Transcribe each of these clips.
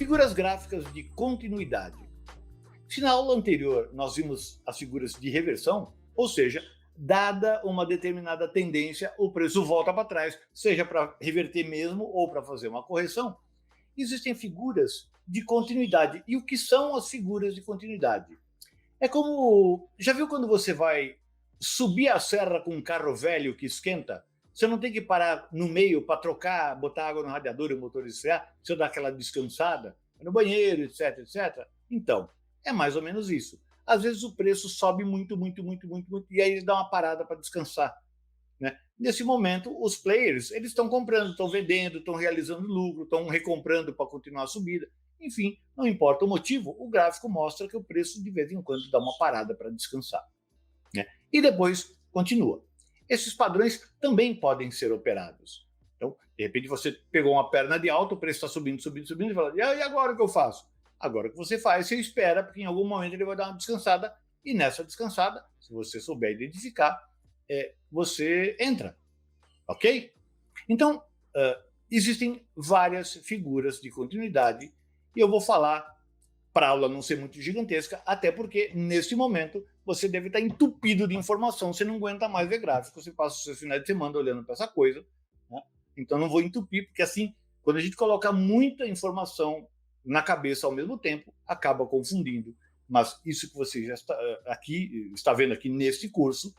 Figuras gráficas de continuidade. Se na aula anterior nós vimos as figuras de reversão, ou seja, dada uma determinada tendência, o preço volta para trás, seja para reverter mesmo ou para fazer uma correção. Existem figuras de continuidade. E o que são as figuras de continuidade? É como... Já viu quando você vai subir a serra com um carro velho que esquenta? Você não tem que parar no meio para trocar, botar água no radiador e o motor esfriar, você dá aquela descansada, no banheiro, etc, etc. Então, é mais ou menos isso. Às vezes o preço sobe muito, e aí ele dá uma parada para descansar, né? Nesse momento, os players eles estão comprando, estão vendendo, estão realizando lucro, estão recomprando para continuar a subida. Enfim, não importa o motivo, o gráfico mostra que o preço de vez em quando dá uma parada para descansar, né? E depois continua. Esses padrões também podem ser operados. Então, de repente você pegou uma perna de alta, o preço está subindo, e fala, e agora o que eu faço? Agora o que você faz, você espera, porque em algum momento ele vai dar uma descansada, e nessa descansada, se você souber identificar, você entra, ok? Então, existem várias figuras de continuidade, e eu vou falar, para a aula não ser muito gigantesca, até porque, neste momento, você deve estar entupido de informação, você não aguenta mais ver gráfico, você passa os seus finais de semana olhando para essa coisa, né? Então não vou entupir, porque assim, quando a gente coloca muita informação na cabeça ao mesmo tempo, acaba confundindo. Mas isso que você já está vendo aqui neste curso,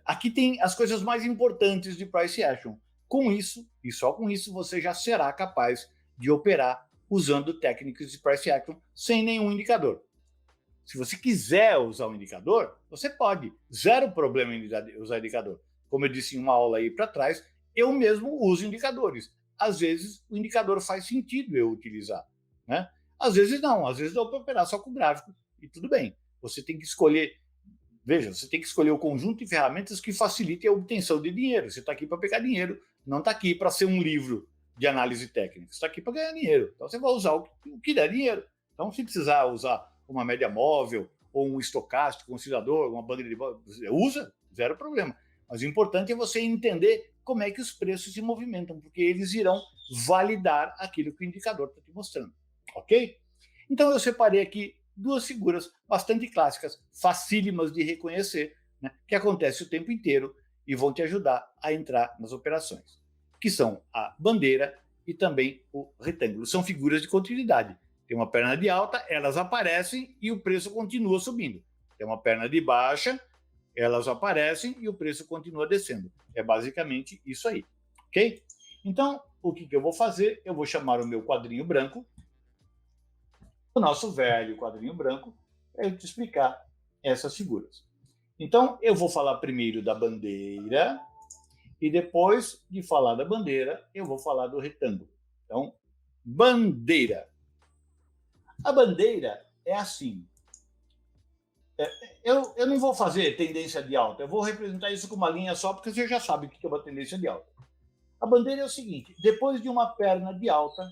aqui tem as coisas mais importantes de price action. Com isso, e só com isso, você já será capaz de operar usando técnicas de price action sem nenhum indicador. Se você quiser usar um indicador, você pode. Zero problema em usar indicador. Como eu disse em uma aula aí para trás, eu mesmo uso indicadores. Às vezes, o indicador faz sentido eu utilizar, né? Às vezes não, às vezes dá para operar só com gráfico e tudo bem. Você tem que escolher, veja, você tem que escolher o conjunto de ferramentas que facilitem a obtenção de dinheiro. Você está aqui para pegar dinheiro, não está aqui para ser um livro de análise técnica. Você está aqui para ganhar dinheiro. Então você vai usar o que der dinheiro. Então, se precisar usar uma média móvel, ou um estocástico, um oscilador, uma banda de... usa, zero problema. Mas o importante é você entender como é que os preços se movimentam, porque eles irão validar aquilo que o indicador está te mostrando, ok? Então eu separei aqui duas figuras bastante clássicas, facílimas de reconhecer, né, que acontecem o tempo inteiro e vão te ajudar a entrar nas operações, que são a bandeira e também o retângulo. São figuras de continuidade. Tem uma perna de alta, elas aparecem e o preço continua subindo. Tem uma perna de baixa, elas aparecem e o preço continua descendo. É basicamente isso aí, ok? Então, o que eu vou fazer? Eu vou chamar o meu quadrinho branco, o nosso velho quadrinho branco, para eu te explicar essas figuras. Então, eu vou falar primeiro da bandeira e depois de falar da bandeira, eu vou falar do retângulo. Então, bandeira. A bandeira é assim. Eu não vou fazer tendência de alta, eu vou representar isso com uma linha só, porque você já sabe o que é uma tendência de alta. A bandeira é o seguinte, depois de uma perna de alta,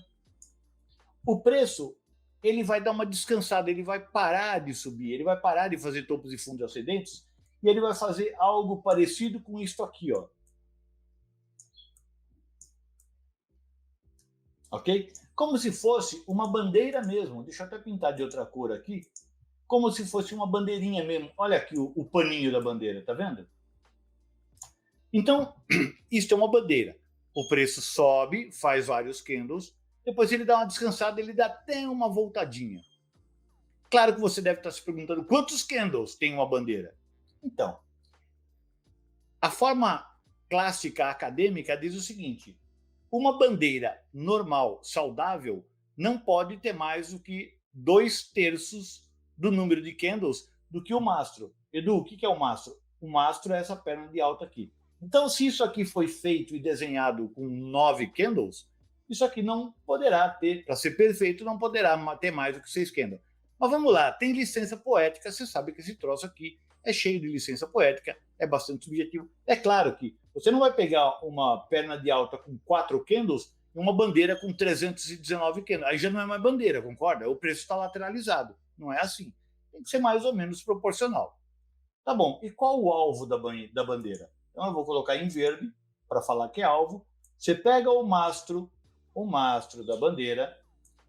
o preço ele vai dar uma descansada, ele vai parar de subir, ele vai parar de fazer topos e fundos ascendentes, e ele vai fazer algo parecido com isso aqui, ó. Ok? Como se fosse uma bandeira mesmo. Deixa eu até pintar de outra cor aqui. Como se fosse uma bandeirinha mesmo. Olha aqui o paninho da bandeira, tá vendo? Então, isso é uma bandeira. O preço sobe, faz vários candles, depois ele dá uma descansada, ele dá até uma voltadinha. Claro que você deve estar se perguntando quantos candles tem uma bandeira. Então, a forma clássica acadêmica diz o seguinte: uma bandeira normal, saudável, não pode ter mais do que 2/3 do número de candles do que o mastro. Edu, o que é o mastro? O mastro é essa perna de alta aqui. Então, se isso aqui foi feito e desenhado com 9 candles, isso aqui não poderá ter, para ser perfeito, não poderá ter mais do que 6 candles. Mas vamos lá, tem licença poética, você sabe que esse troço aqui é cheio de licença poética, é bastante subjetivo. É claro que você não vai pegar uma perna de alta com 4 candles e uma bandeira com 319 candles. Aí já não é mais bandeira, concorda? O preço está lateralizado. Não é assim. Tem que ser mais ou menos proporcional. Tá bom, e qual o alvo da bandeira? Então eu vou colocar em verde para falar que é alvo. Você pega o mastro da bandeira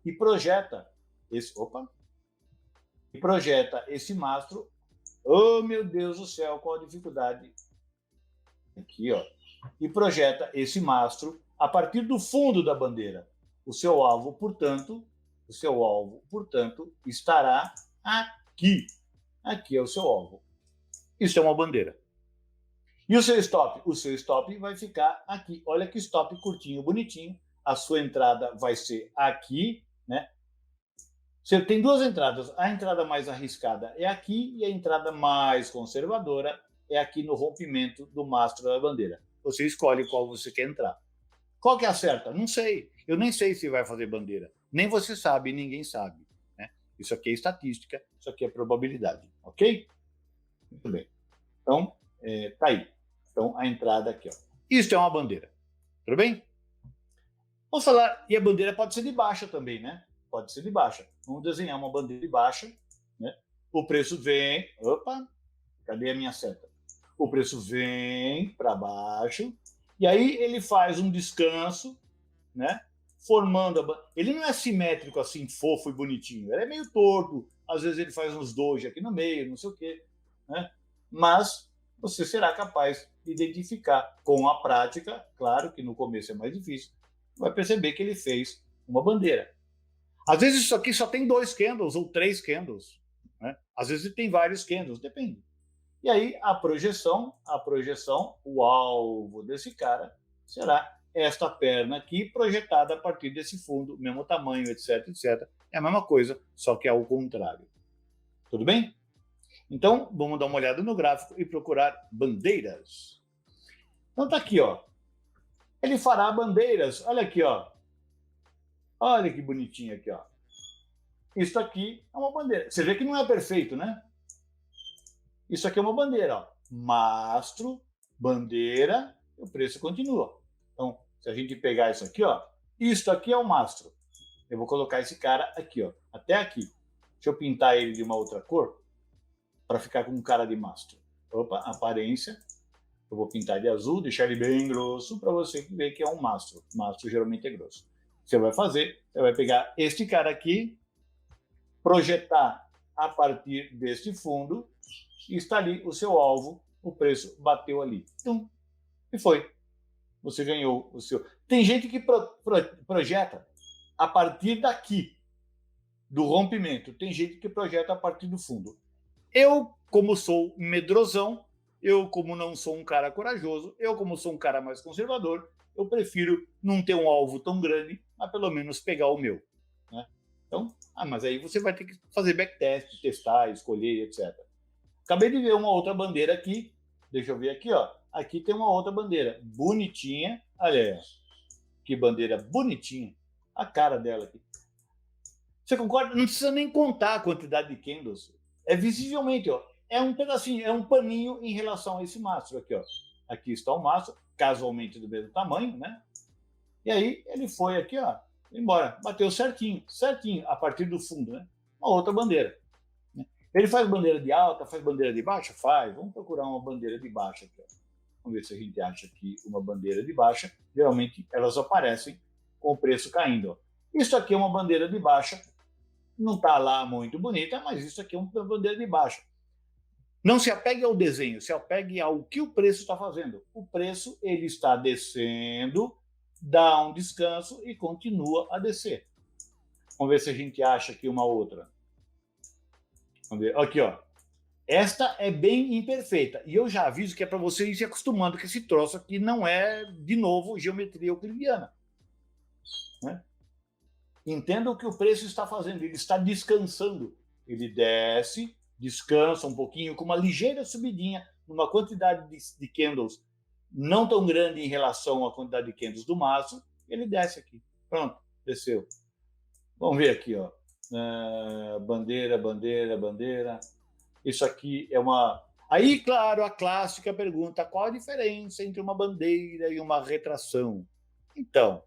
e projeta esse mastro. Oh, meu Deus do céu, qual a dificuldade. Aqui, ó. E projeta esse mastro a partir do fundo da bandeira. O seu alvo, portanto, estará aqui. Aqui é o seu alvo. Isso é uma bandeira. E o seu stop? O seu stop vai ficar aqui. Olha que stop curtinho, bonitinho. A sua entrada vai ser aqui, né? Você tem duas entradas. A entrada mais arriscada é aqui e a entrada mais conservadora é aqui no rompimento do mastro da bandeira. Você escolhe qual você quer entrar. Qual que é a certa? Não sei. Eu nem sei se vai fazer bandeira. Nem você sabe, ninguém sabe. Né? Isso aqui é estatística, isso aqui é probabilidade. Ok? Muito bem. Então, tá aí. Então, a entrada aqui. Ó. Isso é uma bandeira. Tudo bem? Vamos falar, e a bandeira pode ser de baixa também, né? Pode ser de baixa. Vamos desenhar uma bandeira de baixa. Né? O preço vem... Opa! Cadê a minha seta? O preço vem para baixo. E aí ele faz um descanso, né? Formando ele não é simétrico assim, fofo e bonitinho. Ele é meio torto. Às vezes ele faz uns doji aqui no meio, não sei o quê. Né? Mas você será capaz de identificar com a prática, claro que no começo é mais difícil, vai perceber que ele fez uma bandeira. Às vezes isso aqui só tem 2 candles ou 3 candles. Né? Às vezes tem vários candles, depende. E aí a projeção, o alvo desse cara será esta perna aqui projetada a partir desse fundo, mesmo tamanho, etc, etc. É a mesma coisa, só que é ao contrário. Tudo bem? Então, vamos dar uma olhada no gráfico e procurar bandeiras. Então tá aqui, ó. Ele fará bandeiras. Olha aqui, ó. Olha que bonitinho aqui, ó. Isso aqui é uma bandeira. Você vê que não é perfeito, né? Isso aqui é uma bandeira, ó. Mastro, bandeira, e o preço continua. Então, se a gente pegar isso aqui é o mastro. Eu vou colocar esse cara aqui, ó, até aqui. Deixa eu pintar ele de uma outra cor para ficar com cara de mastro. Opa, aparência. Eu vou pintar de azul, deixar ele bem grosso para você ver que é um mastro. Mastro geralmente é grosso. Você vai pegar este cara aqui, projetar a partir deste fundo, e está ali o seu alvo, o preço bateu ali. Tum, e foi. Você ganhou o seu. Tem gente que projeta a partir daqui, do rompimento. Tem gente que projeta a partir do fundo. Eu, como sou medrosão, eu, como não sou um cara corajoso, eu, como sou um cara mais conservador, eu prefiro não ter um alvo tão grande, mas pelo menos pegar o meu. Né? Então, mas aí você vai ter que fazer backtest, testar, escolher, etc. Acabei de ver uma outra bandeira aqui. Deixa eu ver aqui, ó. Aqui tem uma outra bandeira. Bonitinha. Olha aí. Que bandeira bonitinha. A cara dela aqui. Você concorda? Não precisa nem contar a quantidade de candles. É visivelmente, ó. É um pedacinho, é um paninho em relação a esse mastro aqui, ó. Aqui está o mastro, casualmente do mesmo tamanho, né? E aí ele foi aqui, ó. Embora. Bateu certinho, a partir do fundo, né? Uma outra bandeira. Ele faz bandeira de alta, faz bandeira de baixa? Faz. Vamos procurar uma bandeira de baixa aqui. Ó. Vamos ver se a gente acha aqui uma bandeira de baixa. Geralmente elas aparecem com o preço caindo. Ó. Isso aqui é uma bandeira de baixa. Não está lá muito bonita, mas isso aqui é uma bandeira de baixa. Não se apegue ao desenho, se apegue ao que o preço está fazendo. O preço ele está descendo, dá um descanso e continua a descer. Vamos ver se a gente acha aqui uma outra. Vamos ver. Aqui, ó. Esta é bem imperfeita. E eu já aviso que é para você ir se acostumando que esse troço aqui não é, de novo, geometria euclidiana. Né? Entenda o que o preço está fazendo. Ele está descansando. Ele desce, descansa um pouquinho, com uma ligeira subidinha, numa quantidade de candles não tão grande em relação à quantidade de candles do maço. Ele desce aqui. Pronto, desceu. Vamos ver aqui, ó. Bandeira, bandeira, bandeira. Isso aqui é uma... Aí, claro, a clássica pergunta, qual a diferença entre uma bandeira e uma retração? Então,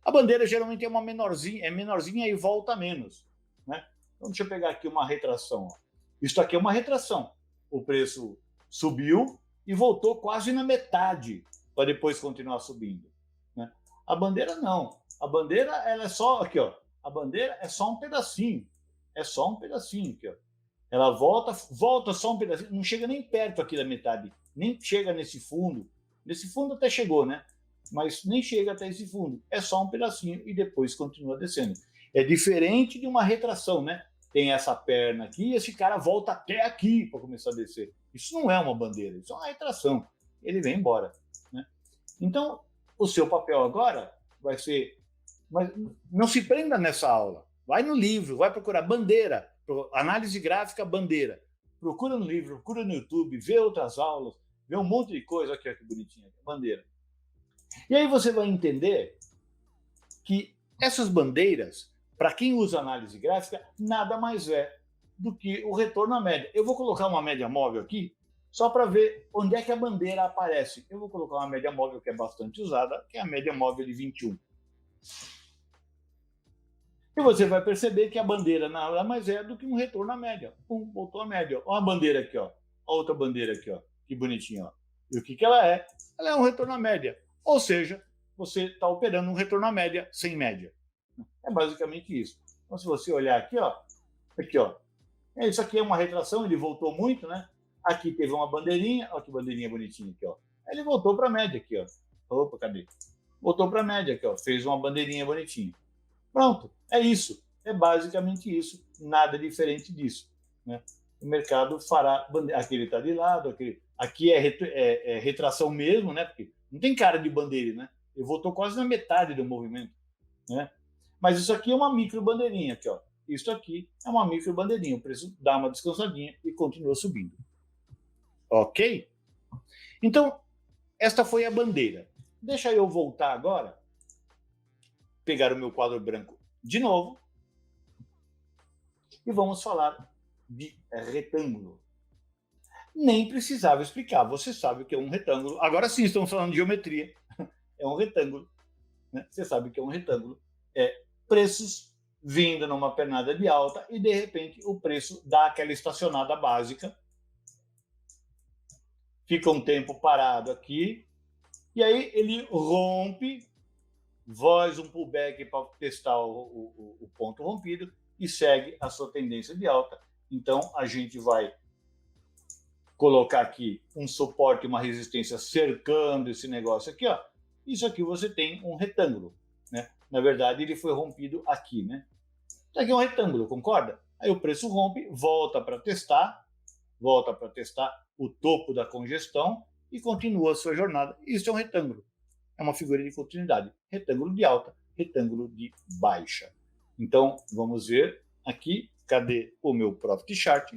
a bandeira geralmente é menorzinha e volta menos. Né? Então, deixa eu pegar aqui uma retração. Ó. Isso aqui é uma retração. O preço subiu e voltou quase na metade para depois continuar subindo. Né? A bandeira não. A bandeira ela é só aqui, ó. A bandeira é só um pedacinho. É só um pedacinho aqui, ó. Ela volta só um pedacinho, não chega nem perto aqui da metade, nem chega nesse fundo. Nesse fundo até chegou, né? Mas nem chega até esse fundo. É só um pedacinho e depois continua descendo. É diferente de uma retração, né? Tem essa perna aqui e esse cara volta até aqui para começar a descer. Isso não é uma bandeira, isso é uma retração. Ele vem embora, né? Então, o seu papel agora vai ser... Mas não se prenda nessa aula. Vai no livro, vai procurar bandeira, análise gráfica, bandeira. Procura no livro, procura no YouTube, vê outras aulas, vê um monte de coisa. Aqui, que bonitinha, bandeira. E aí você vai entender que essas bandeiras, para quem usa análise gráfica, nada mais é do que o retorno à média. Eu vou colocar uma média móvel aqui, só para ver onde é que a bandeira aparece. Eu vou colocar uma média móvel que é bastante usada, que é a média móvel de 21. E você vai perceber que a bandeira nada mais é do que um retorno à média. Pum, voltou à média. Olha a bandeira aqui, ó. Olha a outra bandeira aqui, ó. Que bonitinha, ó. E o que ela é? Ela é um retorno à média. Ou seja, você está operando um retorno à média sem média. É basicamente isso. Então, se você olhar aqui, ó. Isso aqui é uma retração, ele voltou muito, né? Aqui teve uma bandeirinha. Olha que bandeirinha bonitinha aqui, ó. Ele voltou para a média aqui, ó. Opa, cadê? Voltou para a média aqui, ó. Fez uma bandeirinha bonitinha. Pronto, é isso. É basicamente isso, nada diferente disso, né? O mercado fará... Aquele está de lado, aqui é retração mesmo, né? Porque não tem cara de bandeira, né? Ele voltou quase na metade do movimento, né? Mas isso aqui é uma micro bandeirinha, aqui, ó. Isso aqui é uma micro bandeirinha. O preço dá uma descansadinha e continua subindo. Ok? Então, esta foi a bandeira. Deixa eu voltar agora, pegar o meu quadro branco de novo e vamos falar de retângulo. Nem precisava explicar, você sabe o que é um retângulo. Agora sim, estamos falando de geometria. É um retângulo, né? Você sabe o que é um retângulo. É preços vindo numa pernada de alta e, de repente, o preço dá aquela estacionada básica, fica um tempo parado aqui, e aí ele rompe, faz um pullback para testar o ponto rompido e segue a sua tendência de alta. Então, a gente vai colocar aqui um suporte, uma resistência cercando esse negócio aqui, ó. Isso aqui você tem um retângulo, né? Na verdade, ele foi rompido aqui, né? Isso aqui é um retângulo, concorda? Aí o preço rompe, volta para testar o topo da congestão e continua a sua jornada. Isso é um retângulo. É uma figura de continuidade. Retângulo de alta, retângulo de baixa. Então, vamos ver aqui, cadê o meu Profit Chart?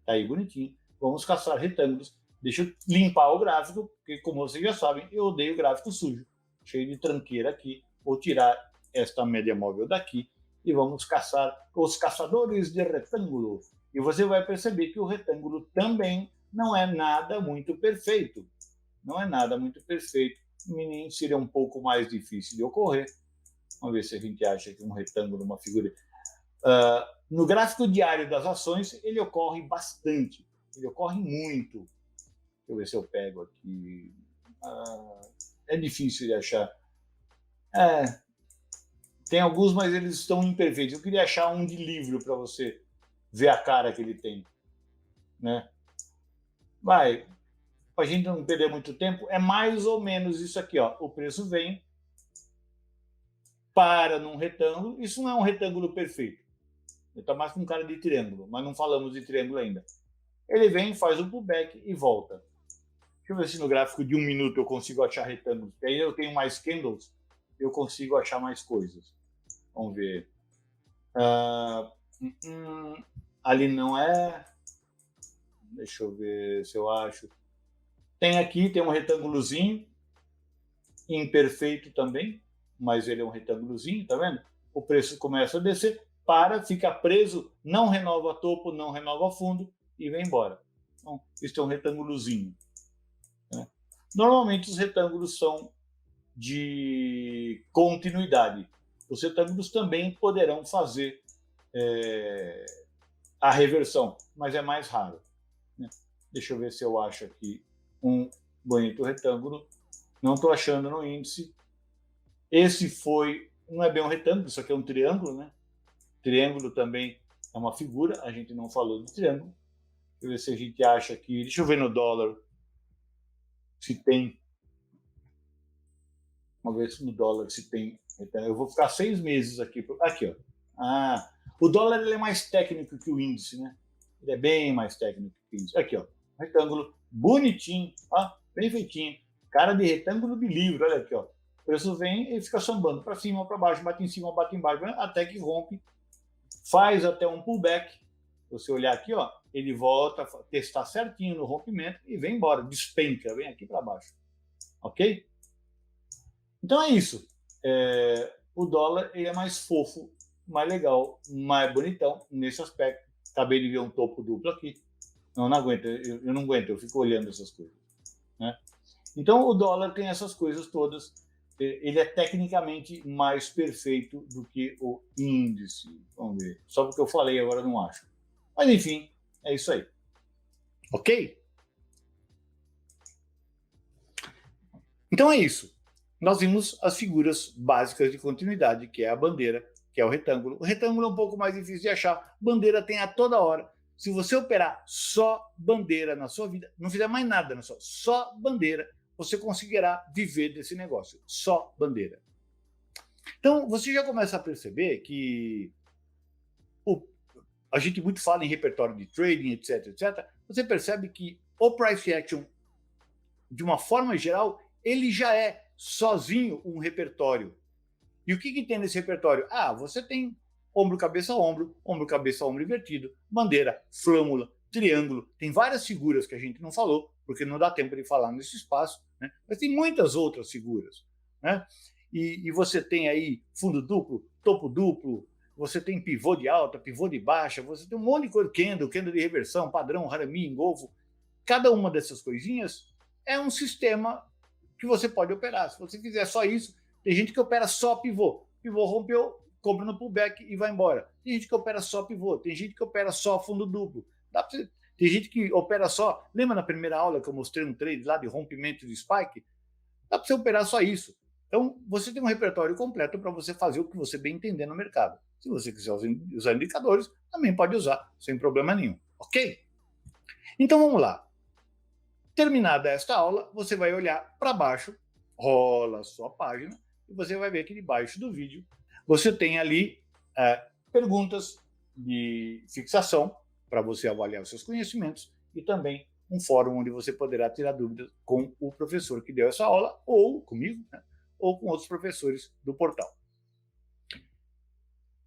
Tá aí bonitinho. Vamos caçar retângulos. Deixa eu limpar o gráfico, porque, como vocês já sabem, eu odeio gráfico sujo, cheio de tranqueira aqui. Vou tirar esta média móvel daqui e vamos caçar os caçadores de retângulo. E você vai perceber que o retângulo também não é nada muito perfeito. Não é nada muito perfeito. Nem seria um pouco mais difícil de ocorrer. Vamos ver se a gente acha que um retângulo, uma figura... no gráfico diário das ações, ele ocorre bastante. Ele ocorre muito. Deixa eu ver se eu pego aqui. É difícil de achar. Tem alguns, mas eles estão imperfeitos. Eu queria achar um de livro para você ver a cara que ele tem, né? Vai, para a gente não perder muito tempo, é mais ou menos isso aqui, ó. O preço vem, para num retângulo. Isso não é um retângulo perfeito. Ele está mais com cara de triângulo, mas não falamos de triângulo ainda. Ele vem, faz um pullback e volta. Deixa eu ver se no gráfico de 1 minuto eu consigo achar retângulos. Porque aí eu tenho mais candles, eu consigo achar mais coisas. Vamos ver. Ali não é. Deixa eu ver se eu acho. Tem aqui, tem um retângulozinho, imperfeito também, mas ele é um retângulozinho, tá vendo? O preço começa a descer, fica preso, não renova topo, não renova fundo e vem embora. Então, isso é um retângulozinho, né? Normalmente os retângulos são de continuidade. Os retângulos também poderão fazer a reversão, mas é mais raro, né? Deixa eu ver se eu acho aqui um bonito retângulo. Não estou achando no índice. Esse foi... Não é bem um retângulo, isso aqui é um triângulo, né? Triângulo também é uma figura, a gente não falou do triângulo. Deixa eu ver se a gente acha aqui. Deixa eu ver no dólar se tem. Vamos ver se no dólar se tem. Então, eu vou ficar 6 meses aqui. Aqui, ó. Ah, o dólar ele é mais técnico que o índice, né? Ele é bem mais técnico que o índice. Aqui, ó. Retângulo bonitinho, ó, bem feitinho. Cara de retângulo de livro, olha aqui, ó. O preço vem e fica sambando para cima, para baixo, bate em cima, bate embaixo, até que rompe, faz até um pullback. Se você olhar aqui, ó, ele volta a testar certinho no rompimento e vem embora, despenca, vem aqui para baixo. Ok? Então é isso. O dólar ele é mais fofo, mais legal, mais bonitão nesse aspecto. Acabei de ver um topo duplo aqui. Não aguento, eu não aguento, eu fico olhando essas coisas. Né? Então o dólar tem essas coisas todas. Ele é tecnicamente mais perfeito do que o índice. Vamos ver. Só porque eu falei, agora não acho. Mas enfim, é isso aí. Ok? Então é isso. Nós vimos as figuras básicas de continuidade, que é a bandeira, que é o retângulo. O retângulo é um pouco mais difícil de achar. Bandeira tem a toda hora. Se você operar só bandeira na sua vida, não fizer mais nada na só bandeira, você conseguirá viver desse negócio. Só bandeira. Então, você já começa a perceber que a gente muito fala em repertório de trading, etc, etc. Você percebe que o price action, de uma forma geral, ele já é sozinho um repertório. E o que tem nesse repertório? Você tem ombro, cabeça, ombro invertido, bandeira, flâmula, triângulo. Tem várias figuras que a gente não falou, porque não dá tempo de falar nesse espaço, né? Mas tem muitas outras figuras. Né? E você tem aí fundo duplo, topo duplo, você tem pivô de alta, pivô de baixa, você tem um monte de coisa, candle de reversão, padrão, harami, engolfo. Cada uma dessas coisinhas é um sistema que você pode operar. Se você fizer só isso, tem gente que opera só pivô. Pivô rompeu, compra no pullback e vai embora. Tem gente que opera só pivô, tem gente que opera só fundo duplo. Tem gente que opera só. Lembra na primeira aula que eu mostrei um trade lá de rompimento de spike? Dá para você operar só isso. Então, você tem um repertório completo para você fazer o que você bem entender no mercado. Se você quiser usar indicadores, também pode usar, sem problema nenhum. Ok? Então, vamos lá. Terminada esta aula, você vai olhar para baixo, rola a sua página, e você vai ver que debaixo do vídeo você tem ali perguntas de fixação para você avaliar os seus conhecimentos e também um fórum onde você poderá tirar dúvidas com o professor que deu essa aula, ou comigo, né? Ou com outros professores do portal.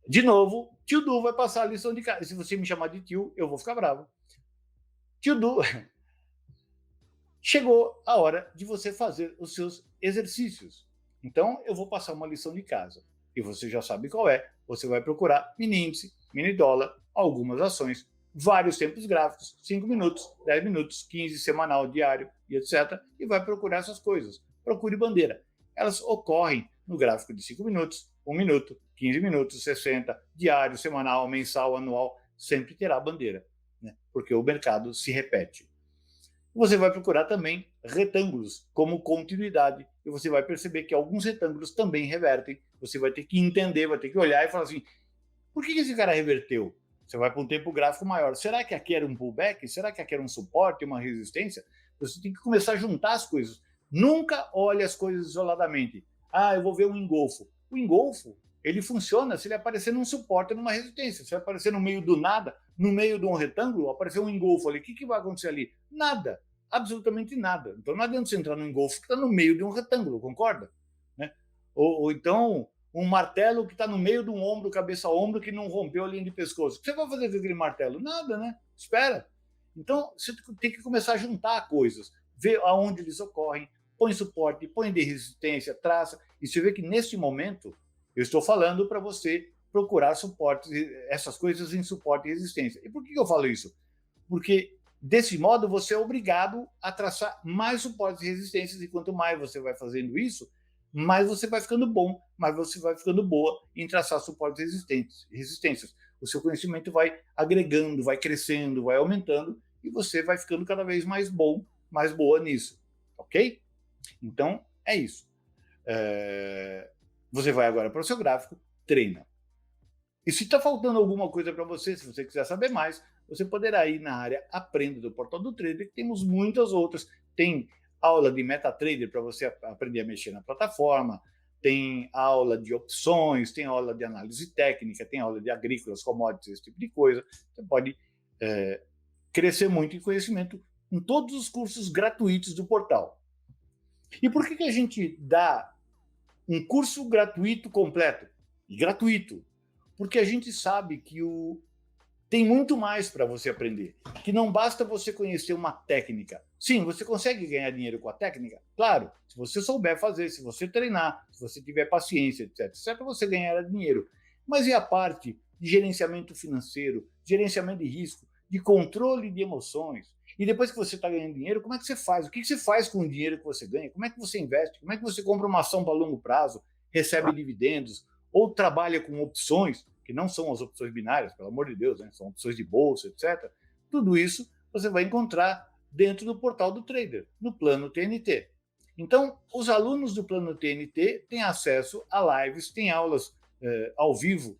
De novo, tio Du vai passar a lição de casa. Se você me chamar de tio, eu vou ficar bravo. Tio Du, chegou a hora de você fazer os seus exercícios. Então, eu vou passar uma lição de casa. E você já sabe qual é. Você vai procurar mini índice, mini dólar, algumas ações, vários tempos gráficos, 5 minutos, 10 minutos, 15, semanal, diário e etc. E vai procurar essas coisas. Procure bandeira. Elas ocorrem no gráfico de 5 minutos, 1 minuto, 15 minutos, 60, diário, semanal, mensal, anual, sempre terá bandeira, né? Porque o mercado se repete. Você vai procurar também retângulos como continuidade e você vai perceber que alguns retângulos também revertem. Você vai ter que entender, vai ter que olhar e falar assim, por que esse cara reverteu? Você vai para um tempo gráfico maior. Será que aqui era um pullback? Será que aqui era um suporte, uma resistência? Você tem que começar a juntar as coisas. Nunca olhe as coisas isoladamente. Eu vou ver um engolfo. O engolfo, ele funciona se ele aparecer num suporte ou numa resistência. Se ele aparecer no meio do nada, no meio de um retângulo, aparecer um engolfo ali, o que vai acontecer ali? Nada. Absolutamente nada. Então não adianta você entrar no engolfo que está no meio de um retângulo, concorda? Né? Ou então um martelo que está no meio de um ombro, cabeça a ombro, que não rompeu a linha de pescoço. O que você vai fazer com aquele martelo? Nada, né? Espera. Então você tem que começar a juntar coisas, ver aonde eles ocorrem, põe suporte, põe de resistência, traça, e você vê que nesse momento eu estou falando para você procurar suportes, essas coisas em suporte e resistência. E por que eu falo isso? Porque desse modo você é obrigado a traçar mais suportes e resistências, e quanto mais você vai fazendo isso, mais você vai ficando bom, mais você vai ficando boa em traçar suportes e resistências. O seu conhecimento vai agregando, vai crescendo, vai aumentando, e você vai ficando cada vez mais bom, mais boa nisso. Ok? Então, é isso. Você vai agora para o seu gráfico, treina. E se está faltando alguma coisa para você, se você quiser saber mais, você poderá ir na área Aprenda do Portal do Trader, que temos muitas outras. Tem aula de MetaTrader para você aprender a mexer na plataforma, tem aula de opções, tem aula de análise técnica, tem aula de agrícolas, commodities, esse tipo de coisa. Você pode crescer muito em conhecimento em todos os cursos gratuitos do portal. E por que a gente dá um curso gratuito completo? E gratuito, porque a gente sabe que tem muito mais para você aprender, que não basta você conhecer uma técnica. Sim, você consegue ganhar dinheiro com a técnica? Claro, se você souber fazer, se você treinar, se você tiver paciência, etc. Certo, você ganhará dinheiro. Mas e a parte de gerenciamento financeiro, gerenciamento de risco, de controle de emoções? E depois que você está ganhando dinheiro, como é que você faz? O que você faz com o dinheiro que você ganha? Como é que você investe? Como é que você compra uma ação para longo prazo, recebe dividendos, ou trabalha com opções, que não são as opções binárias, pelo amor de Deus, né? São opções de bolsa, etc. Tudo isso você vai encontrar dentro do portal do trader, no plano TNT. Então, os alunos do plano TNT têm acesso a lives, têm aulas ao vivo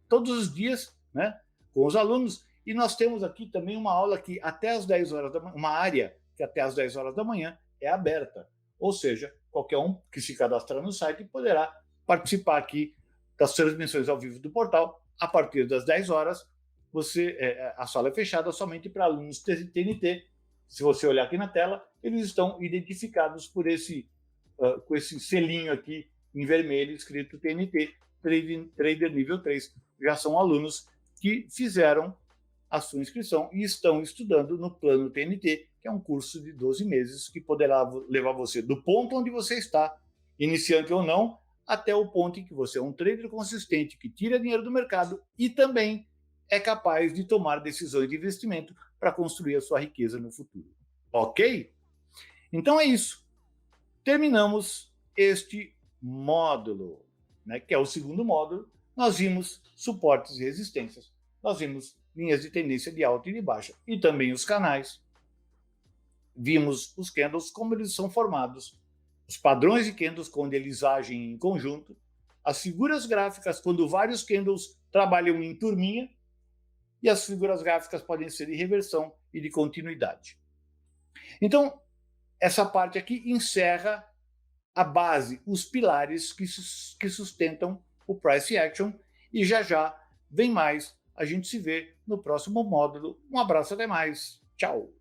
todos os dias, né, com os alunos. E nós temos aqui também uma aula que até às 10 horas da manhã, uma área que até às 10 horas da manhã é aberta. Ou seja, qualquer um que se cadastrar no site poderá participar aqui das transmissões ao vivo do portal. A partir das 10 horas, a sala é fechada somente para alunos TNT. Se você olhar aqui na tela, eles estão identificados por com esse selinho aqui em vermelho escrito TNT, Trader Nível 3. Já são alunos que fizeram a sua inscrição e estão estudando no Plano TNT, que é um curso de 12 meses que poderá levar você do ponto onde você está, iniciante ou não, até o ponto em que você é um trader consistente que tira dinheiro do mercado e também é capaz de tomar decisões de investimento para construir a sua riqueza no futuro. Ok? Então é isso. Terminamos este módulo, né, que é o segundo módulo. Nós vimos suportes e resistências, nós vimos linhas de tendência de alta e de baixa e também os canais. Vimos os candles, como eles são formados, os padrões de candles quando eles agem em conjunto, as figuras gráficas quando vários candles trabalham em turminha, e as figuras gráficas podem ser de reversão e de continuidade. Então, essa parte aqui encerra a base, os pilares que sustentam o Price Action, e já vem mais. A gente se vê no próximo módulo. Um abraço, até mais. Tchau.